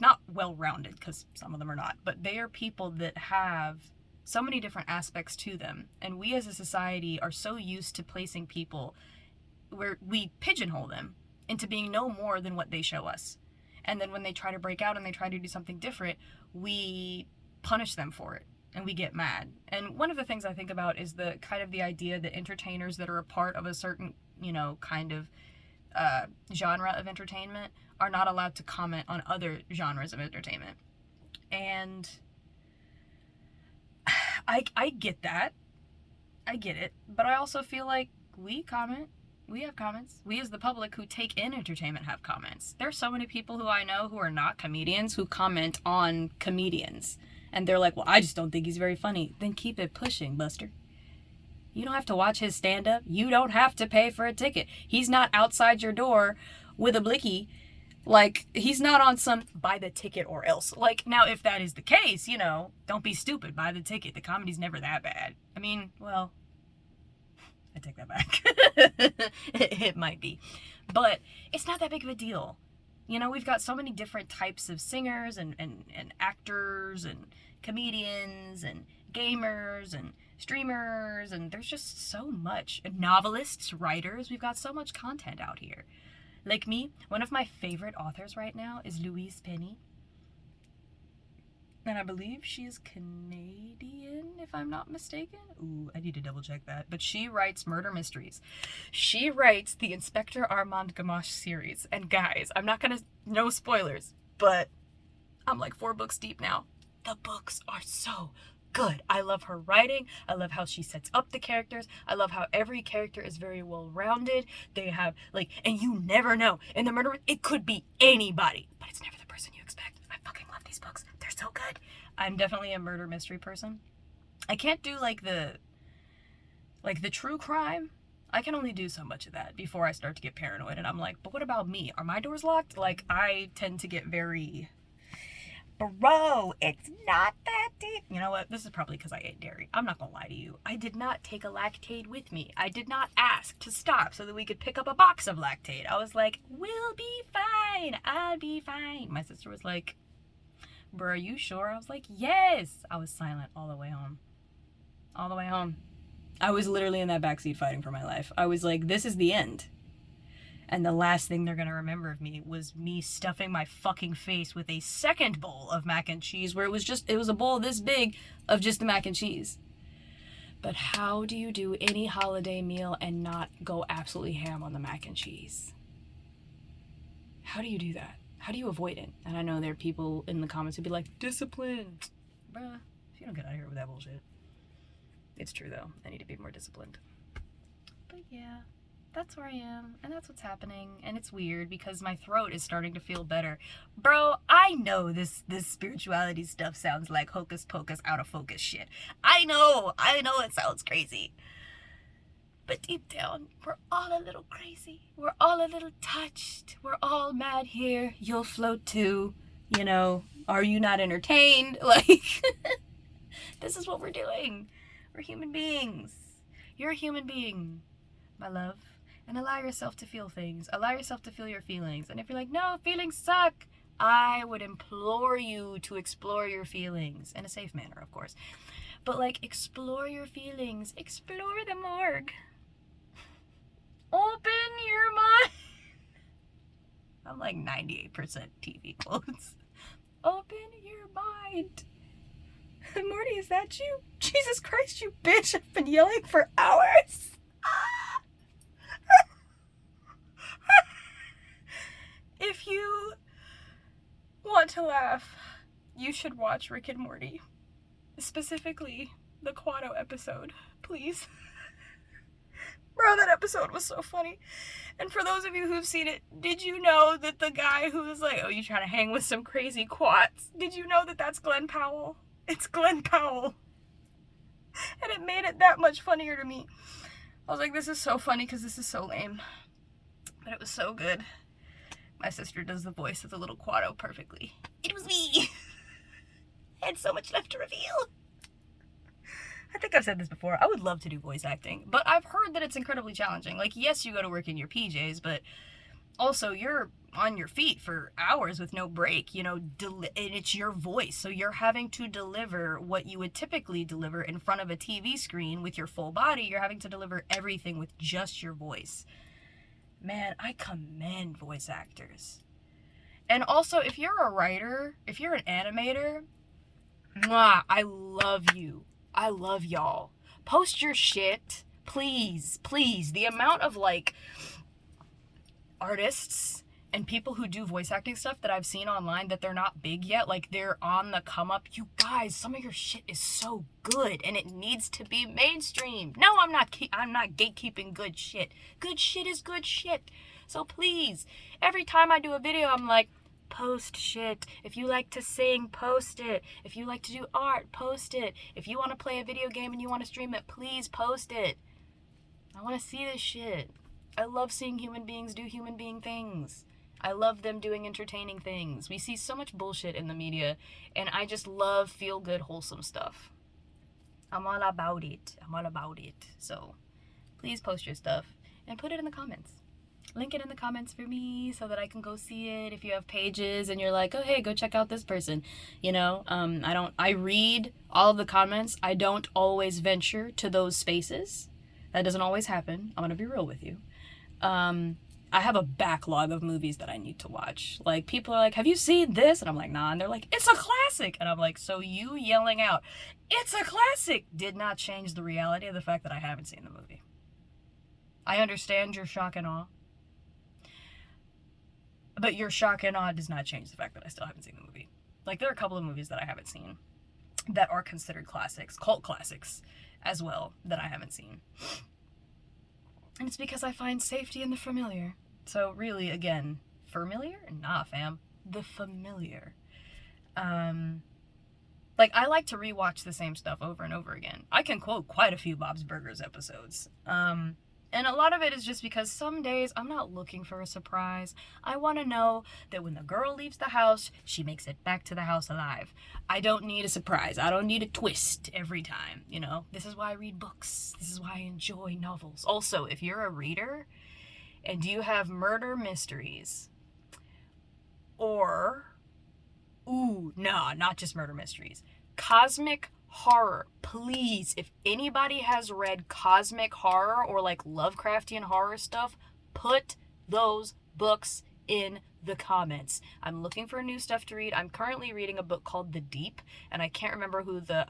not well-rounded, because some of them are not, but they are people that have so many different aspects to them. And we as a society are so used to placing people where we pigeonhole them into being no more than what they show us. And then when they try to break out and they try to do something different, we punish them for it and we get mad. And one of the things I think about is the idea that entertainers that are a part of a certain, you know, kind of genre of entertainment are not allowed to comment on other genres of entertainment. And I get that. I get it. But I also feel like we comment. We have comments. We as the public who take in entertainment have comments. There's so many people who I know who are not comedians who comment on comedians. And they're like, well, I just don't think he's very funny. Then keep it pushing, Buster. You don't have to watch his stand-up. You don't have to pay for a ticket. He's not outside your door with a blicky. Like, he's not on some buy the ticket or else. Like, now, if that is the case, you know, don't be stupid. Buy the ticket. The comedy's never that bad. I mean, well, I take that back. It might be. But it's not that big of a deal. You know, we've got so many different types of singers and actors and comedians and gamers and streamers, and there's just so much. And novelists, writers, we've got so much content out here. Like me, one of my favorite authors right now is Louise Penny. And I believe she is Canadian, if I'm not mistaken. Ooh, I need to double check that. But she writes murder mysteries. She writes the Inspector Armand Gamache series. And guys, I'm not gonna, no spoilers, but I'm like 4 books deep now. The books are so good. I love her writing. I love how she sets up the characters. I love how every character is very well rounded. They have, like, and you never know. In the murder, it could be anybody, but it's never the person you expect. I fucking love these books. They're so good. I'm definitely a murder mystery person. I can't do like the true crime. I can only do so much of that before I start to get paranoid. And I'm like, but what about me? Are my doors locked? Like, I tend to get very, bro, it's not that deep. You know what? This is probably because I ate dairy. I'm not gonna lie to you. I did not take a Lactaid with me. I did not ask to stop so that we could pick up a box of Lactaid. I was like, we'll be fine. I'll be fine. My sister was like, bro, are you sure? I was like, yes. I was silent all the way home. All the way home. I was literally in that backseat fighting for my life. I was like, this is the end. And the last thing they're going to remember of me was me stuffing my fucking face with a second bowl of mac and cheese where it was a bowl this big of just the mac and cheese. But how do you do any holiday meal and not go absolutely ham on the mac and cheese? How do you do that? How do you avoid it? And I know there are people in the comments who'd be like, discipline. Bruh, if you don't get out of here with that bullshit. It's true though. I need to be more disciplined. But yeah. That's where I am, and that's what's happening, and it's weird because my throat is starting to feel better. Bro, I know this spirituality stuff sounds like hocus pocus out of focus shit. I know it sounds crazy. But deep down, we're all a little crazy. We're all a little touched. We're all mad here. You'll float too. You know, are you not entertained? Like, this is what we're doing. We're human beings. You're a human being, my love. And allow yourself to feel things. Allow yourself to feel your feelings. And if you're like, no, feelings suck, I would implore you to explore your feelings. In a safe manner, of course. But like, explore your feelings. Explore the morgue. Open your mind. I'm like 98% TV quotes. Open your mind. Morty, is that you? Jesus Christ, you bitch. I've been yelling for hours. If you want to laugh, you should watch Rick and Morty. Specifically, the Quado episode, please. Bro, that episode was so funny. And for those of you who've seen it, did you know that the guy who was like, oh, you trying to hang with some crazy quats? Did you know that that's Glenn Powell? It's Glenn Powell. And it made it that much funnier to me. I was like, this is so funny because this is so lame. But it was so good. My sister does the voice of the little Quado perfectly. It was me. I had so much left to reveal. I think I've said this before. I would love to do voice acting, but I've heard that it's incredibly challenging. Like, yes, you go to work in your PJs, but also you're on your feet for hours with no break, you know, and it's your voice. So you're having to deliver what you would typically deliver in front of a TV screen with your full body. You're having to deliver everything with just your voice. Man, I commend voice actors. And also, if you're a writer, if you're an animator, mwah, I love you. I love y'all. Post your shit. Please, please. The amount of, like, artists and people who do voice acting stuff that I've seen online that they're not big yet, like, they're on the come up. You guys, some of your shit is so good, and it needs to be mainstream. No, I'm not gatekeeping good shit. Good shit is good shit. So please, every time I do a video, I'm like, post shit. If you like to sing, post it. If you like to do art, post it. If you want to play a video game and you want to stream it, please post it. I want to see this shit. I love seeing human beings do human being things. I love them doing entertaining things. We see so much bullshit in the media, and I just love feel-good, wholesome stuff. I'm all about it. I'm all about it. So please post your stuff and put it in the comments. Link it in the comments for me so that I can go see it. If you have pages and you're like, oh, hey, go check out this person. You know, I read all of the comments. I don't always venture to those spaces. That doesn't always happen. I'm going to be real with you. I have a backlog of movies that I need to watch. Like, people are like, have you seen this? And I'm like, nah. And they're like, it's a classic. And I'm like, so you yelling out, it's a classic, did not change the reality of the fact that I haven't seen the movie. I understand your shock and awe. But your shock and awe does not change the fact that I still haven't seen the movie. Like, there are a couple of movies that I haven't seen that are considered classics, cult classics as well, that I haven't seen. And it's because I find safety in the familiar. So really, again, familiar? Nah, fam. The familiar. Like, I like to rewatch the same stuff over and over again. I can quote quite a few Bob's Burgers episodes. And a lot of it is just because some days I'm not looking for a surprise. I want to know that when the girl leaves the house, she makes it back to the house alive. I don't need a surprise. I don't need a twist every time, you know? This is why I read books. This is why I enjoy novels. Also, if you're a reader and you have murder mysteries or, not just murder mysteries, cosmic horror, please, if anybody has read cosmic horror or like Lovecraftian horror stuff, put those books in the comments. I'm looking for new stuff to read. I'm currently reading a book called The Deep, and I can't remember who the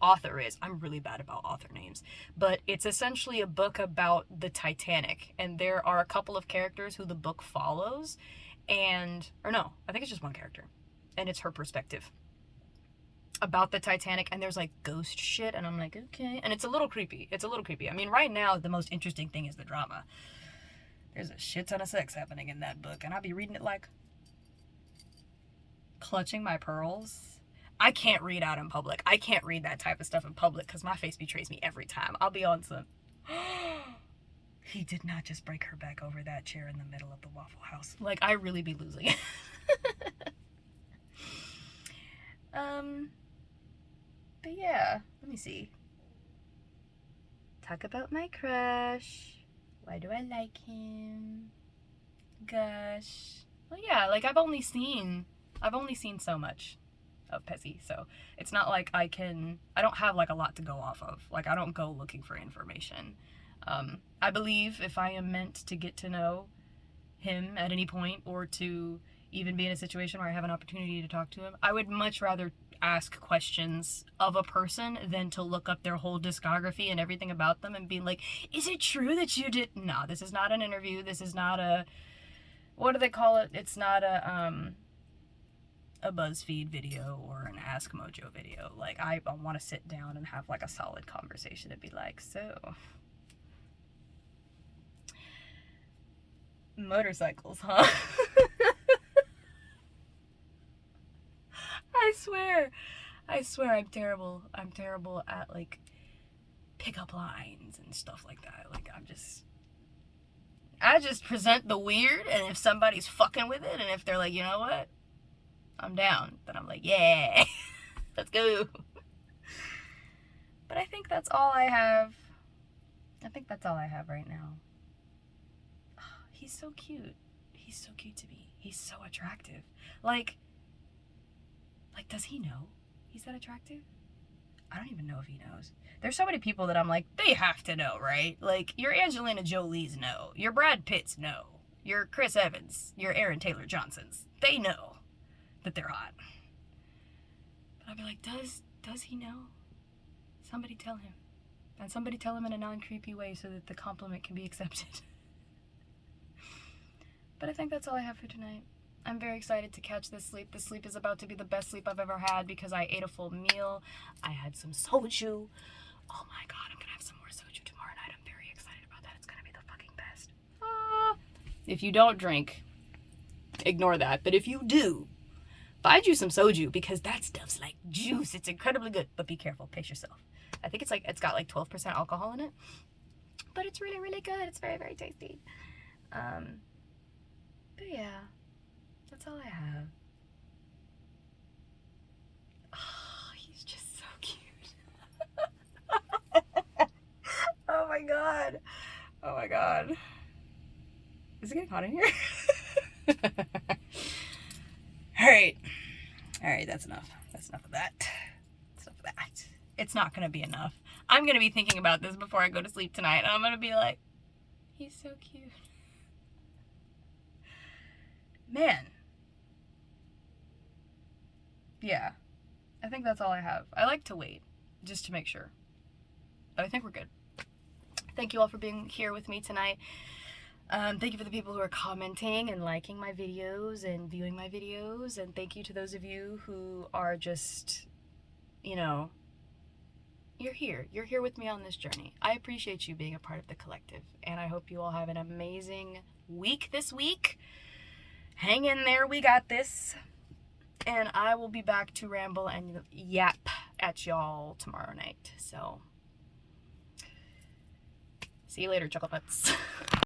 author is. I'm really bad about author names, but it's essentially a book about the Titanic, and there are a couple of characters who the book follows, I think it's just one character, and it's her perspective about the Titanic, and there's like ghost shit, and I'm like, okay. And it's a little creepy. I mean, right now, the most interesting thing is the drama. There's a shit ton of sex happening in that book, and I'll be reading it like clutching my pearls. I can't read out in public. I can't read that type of stuff in public because my face betrays me every time. I'll be on some, he did not just break her back over that chair in the middle of the Waffle House. Like, I really be losing it. But yeah, let me see. Talk about my crush. Why do I like him? Gosh. Well, yeah, like I've only seen so much of Pezzy, so it's not like I don't have like a lot to go off of. Like, I don't go looking for information. I believe if I am meant to get to know him at any point, or to even be in a situation where I have an opportunity to talk to him, I would much rather ask questions of a person than to look up their whole discography and everything about them and be like, is it true that you did? No, this is not an interview. This is not a, what do they call it? It's not a BuzzFeed video or an Ask Mojo video. Like, I want to sit down and have like a solid conversation and be like, so, motorcycles, huh? I swear I'm terrible at like pickup lines and stuff like that. Like, I just present the weird, and if somebody's fucking with it, and if they're like, you know what, I'm down, then I'm like, yeah, let's go. But I think that's all I have. I think that's all I have right now. Oh, he's so cute. He's so cute to me. He's so attractive. Like, does he know he's that attractive? I don't even know if he knows. There's so many people that I'm like, they have to know, right? Like, your Angelina Jolie's know. Your Brad Pitt's know. Your Chris Evans. Your Aaron Taylor Johnsons. They know that they're hot. But I'd be like, does he know? Somebody tell him. And somebody tell him in a non-creepy way so that the compliment can be accepted. But I think that's all I have for tonight. I'm very excited to catch this sleep. This sleep is about to be the best sleep I've ever had because I ate a full meal. I had some soju. Oh my god, I'm gonna have some more soju tomorrow night. I'm very excited about that. It's gonna be the fucking best. If you don't drink, ignore that. But if you do, find you some soju because that stuff's like juice. It's incredibly good. But be careful. Pace yourself. I think it's got like 12% alcohol in it. But it's really, really good. It's very, very tasty. But yeah. That's all I have. Oh, he's just so cute. Oh my god. Oh my god. Is it getting hot in here? Alright. Alright, that's enough. That's enough of that. That's enough of that. It's not gonna be enough. I'm gonna be thinking about this before I go to sleep tonight, and I'm gonna be like, he's so cute. Man. Yeah, I think that's all I have. I like to wait, just to make sure. But I think we're good. Thank you all for being here with me tonight. Thank you for the people who are commenting and liking my videos and viewing my videos. And thank you to those of you who are just, you know, you're here. You're here with me on this journey. I appreciate you being a part of the collective. And I hope you all have an amazing week this week. Hang in there. We got this. And I will be back to ramble and yap at y'all tomorrow night. So, see you later, Chocolate Butts.